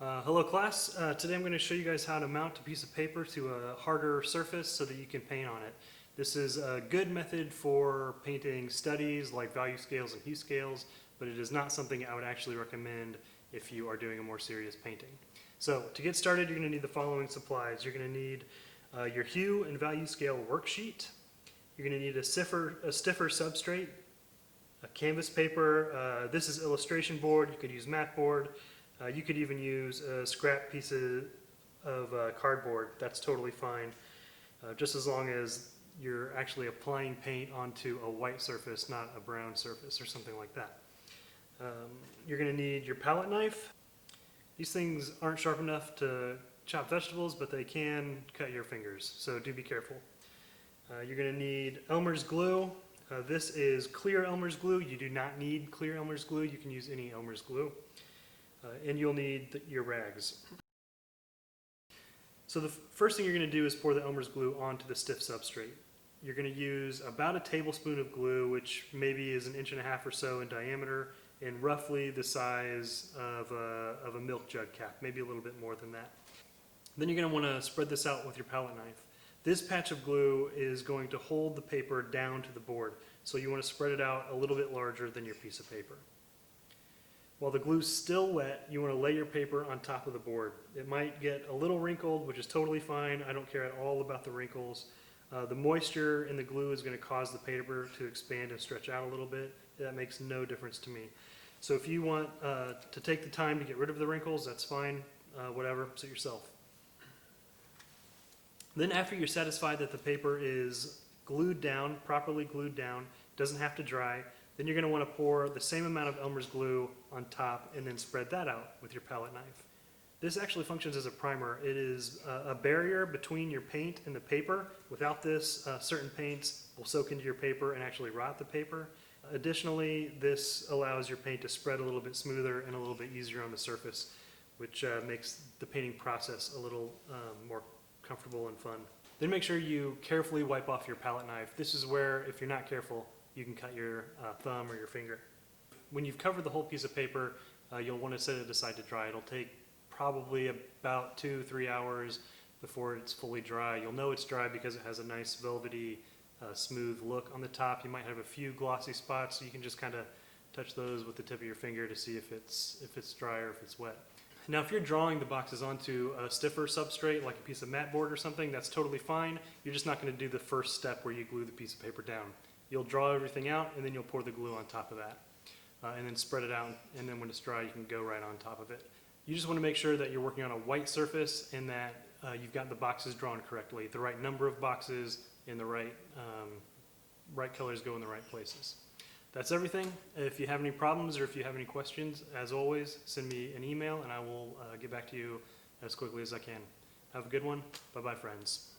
Hello class, today I'm going to show you guys how to mount a piece of paper to a harder surface so that you can paint on it. This is a good method for painting studies like value scales and hue scales, but it is not something I would actually recommend if you are doing a more serious painting. So to get started, you're going to need the following supplies. You're going to need your hue and value scale worksheet. You're going to need a stiffer substrate, a canvas paper. This is illustration board. You could use mat board. You could even use a scrap piece of cardboard. That's totally fine, just as long as you're actually applying paint onto a white surface, not a brown surface or something like that. You're going to need your palette knife. These things aren't sharp enough to chop vegetables, but they can cut your fingers, so do be careful. You're going to need Elmer's glue. This is clear Elmer's glue. You do not need clear Elmer's glue. You can use any Elmer's glue. And you'll need your rags. So the first thing you're going to do is pour the Elmer's glue onto the stiff substrate. You're going to use about a tablespoon of glue, which maybe is 1.5 inches or so in diameter, and roughly the size of a milk jug cap, maybe a little bit more than that. Then you're going to want to spread this out with your palette knife. This patch of glue is going to hold the paper down to the board, so you want to spread it out a little bit larger than your piece of paper. While the glue's still wet, you want to lay your paper on top of the board. It might get a little wrinkled, which is totally fine. I don't care at all about the wrinkles. The moisture in the glue is going to cause the paper to expand and stretch out a little bit. That makes no difference to me. So if you want to take the time to get rid of the wrinkles, that's fine. Whatever, suit yourself. Then after you're satisfied that the paper is glued down, properly glued down, doesn't have to dry, then you're going to want to pour the same amount of Elmer's glue on top and then spread that out with your palette knife. This actually functions as a primer. It is a barrier between your paint and the paper. Without this, certain paints will soak into your paper and actually rot the paper. Additionally, this allows your paint to spread a little bit smoother and a little bit easier on the surface, which makes the painting process a little more comfortable and fun. Then make sure you carefully wipe off your palette knife. This is where, if you're not careful, you can cut your thumb or your finger. When you've covered the whole piece of paper, you'll want to set it aside to dry. It'll take probably about 2-3 hours before it's fully dry. You'll know it's dry because it has a nice velvety, smooth look on the top. You might have a few glossy spots, so you can just kind of touch those with the tip of your finger to see if it's dry or if it's wet. Now, if you're drawing the boxes onto a stiffer substrate, like a piece of mat board or something, that's totally fine. You're just not going to do the first step where you glue the piece of paper down. You'll draw everything out, and then you'll pour the glue on top of that. And then spread it out, and then when it's dry, you can go right on top of it. You just want to make sure that you're working on a white surface and that you've got the boxes drawn correctly. The right number of boxes and the right colors go in the right places. That's everything. If you have any problems or if you have any questions, as always, send me an email, and I will get back to you as quickly as I can. Have a good one. Bye-bye, friends.